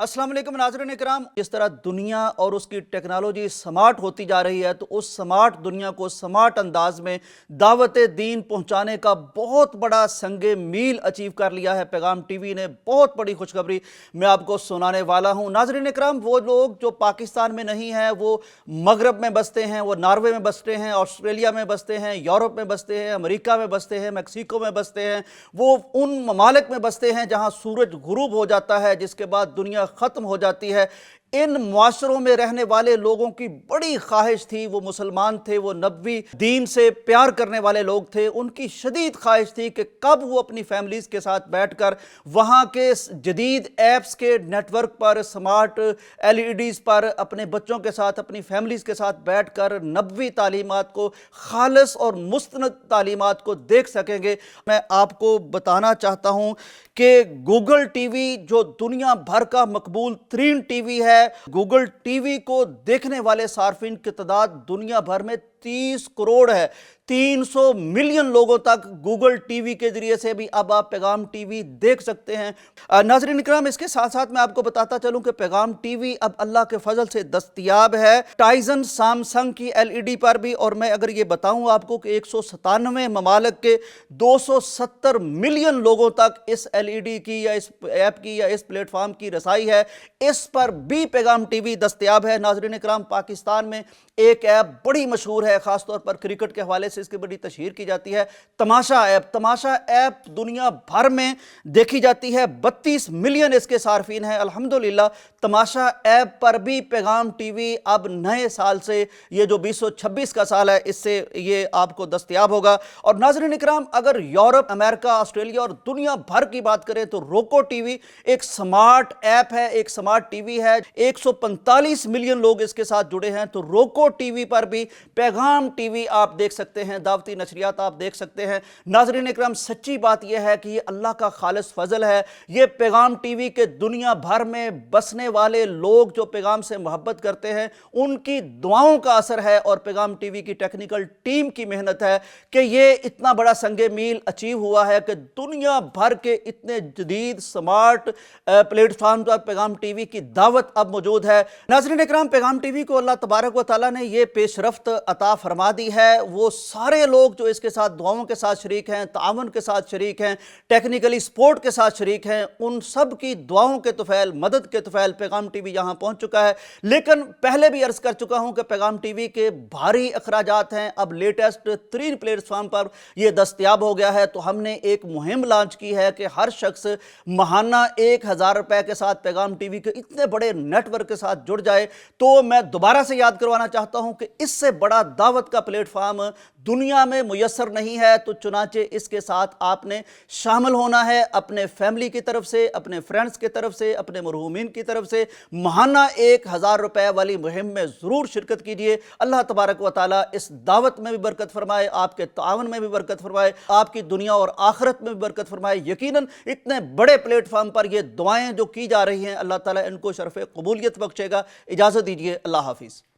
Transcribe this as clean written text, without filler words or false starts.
अस्सलाम वालेकुम नाज़रीन इकराम। जिस तरह दुनिया और उसकी टेक्नोलॉजी स्मार्ट होती जा रही है, तो उस स्मार्ट दुनिया को स्मार्ट अंदाज में दावत दीन पहुंचाने का बहुत बड़ा संगे मील अचीव कर लिया है पैगाम टीवी ने। बहुत बड़ी खुशखबरी मैं आपको सुनाने वाला हूं। नाज़रीन इकराम, वो लोग जो पाकिस्तान में नहीं हैं, वो मगरब में बसते हैं, वो नॉर्वे में बसते हैं, ऑस्ट्रेलिया में बसते हैं, यूरोप में बसते हैं, अमेरिका में बसते हैं, मैक्सिको में बसते हैं, वो उन ममालिक में बसते हैं जहां सूरज गुरूब हो जाता है, जिसके बाद दुनिया ख़त्म हो जाती है। इन मुआशरों में रहने वाले लोगों की बड़ी ख्वाहिश थी, वो मुसलमान थे, वो नबी दीन से प्यार करने वाले लोग थे, उनकी शदीद ख्वाहिश थी कि कब वो अपनी फैमिलीज़ के साथ बैठकर वहाँ के जदीद ऐप्स के नेटवर्क पर, स्मार्ट LEDs पर अपने बच्चों के साथ, अपनी फैमिलीज़ के साथ बैठकर नबवी तालीमात को, खालिस और मुस्तनद तालीमात को देख सकेंगे। मैं आपको बताना चाहता हूँ कि गूगल टीवी जो दुनिया भर का मकबूल तरीन टीवी है, गूगल टीवी को देखने वाले सार्फिन की तादाद दुनिया भर में 30 करोड़ है। 300 मिलियन लोगों तक गूगल टीवी के जरिए से भी अब आप पैगाम टीवी देख सकते हैं। नाज़रीन इकराम, इसके साथ साथ मैं आपको बताता चलूं कि पैगाम टीवी अब अल्लाह के फजल से दस्तयाब है टाइजन सैमसंग की LED पर भी। और मैं अगर ये बताऊं आपको कि 197 ममालिक के 270 मिलियन लोगों तक इस LED की या इस ऐप की या इस प्लेटफॉर्म की रसाई है, इस पर भी पैगाम टीवी दस्तयाब है। नाज़रीन इकराम, पाकिस्तान में एक ऐप बड़ी मशहूर है, खासतौर पर क्रिकेट के हवाले से इसकी बड़ी तशहीर की जाती है, तमाशा ऐप। तमाशा ऐप दुनिया भर में देखी जाती है, 32 मिलियन इसके सार्फिन हैं। अल्हम्दुलिल्लाह, तमाशा ऐप पर भी पैगाम टीवी अब नए साल से, ये जो 2026 का साल है, इससे ये आपको दस्तयाब होगा। और नाज़रीन इकराम, अगर यूरोप, अमेरिका, ऑस्ट्रेलिया और दुनिया भर की बात करें तो रोको टीवी एक स्मार्ट ऐप है, एक स्मार्ट टीवी है। 145 मिलियन लोग इसके साथ जुड़े हैं। तो रोको टीवी पर भी पैगाम टीवी आप देख सकते हैं, दावती नशरियात आप देख सकते हैं। नाज़रीन इकराम, सच्ची बात यह है कि ये अल्लाह का खालिस फजल है। ये पैगाम टीवी के दुनिया भर में बसने वाले लोग जो पैगाम से मोहब्बत करते हैं, उनकी दुआओं का असर है और पैगाम टीवी की टेक्निकल टीम की मेहनत है कि ये इतना बड़ा संगे मील अचीव हुआ है कि दुनिया भर के इतने जदीद स्मार्ट प्लेटफॉर्म पर पैगाम टीवी की दावत अब मौजूद है। नाज़रीन इकराम, पैगाम टीवी को अल्लाह तबारक व तआला ने ये पेशरफ्त अता फरमा दी है। वो सारे लोग जो इसके साथ दुआओं के साथ शरीक हैं, तावन के साथ शरीक हैं, टेक्निकली सपोर्ट के साथ शरीक हैं, उन सब की दुआओं के तुफैल, मदद के तुफैल पैगाम टीवी यहाँ पहुँच चुका है। लेकिन पहले भी अर्ज़ कर चुका हूँ कि पैगाम टीवी के भारी अखराजात हैं। अब लेटेस्ट 3 प्लेटफॉर्म पर यह दस्तयाब हो गया है। तो हमने एक मुहिम लॉन्च की है कि हर शख्स महाना 1000 रुपए के साथ पैगाम टीवी के इतने बड़े नेटवर्क के साथ जुड़ जाए। तो मैं दोबारा से याद करवाना चाहता हूं कि इससे बड़ा दावत का प्लेटफॉर्म दुनिया में मुयस्सर नहीं है। तो चुनाचे इसके साथ आपने शामिल होना है, अपने फैमिली की तरफ से, अपने फ्रेंड्स की तरफ से, अपने मरहूमीन की तरफ से महाना 1000 रुपए वाली मुहिम में ज़रूर शिरकत कीजिए। अल्लाह तबारक व तआला इस दावत में भी बरकत फरमाए, आपके तावन में भी बरकत फरमाए, आपकी दुनिया और आखिरत में भी बरकत फरमाए। यकीनन इतने बड़े प्लेटफॉर्म पर ये दुआएं जो की जा रही हैं, अल्लाह ताला इनको शरफ़ कबूलियत बख्शेगा। इजाज़त दीजिए, अल्लाह हाफिज़।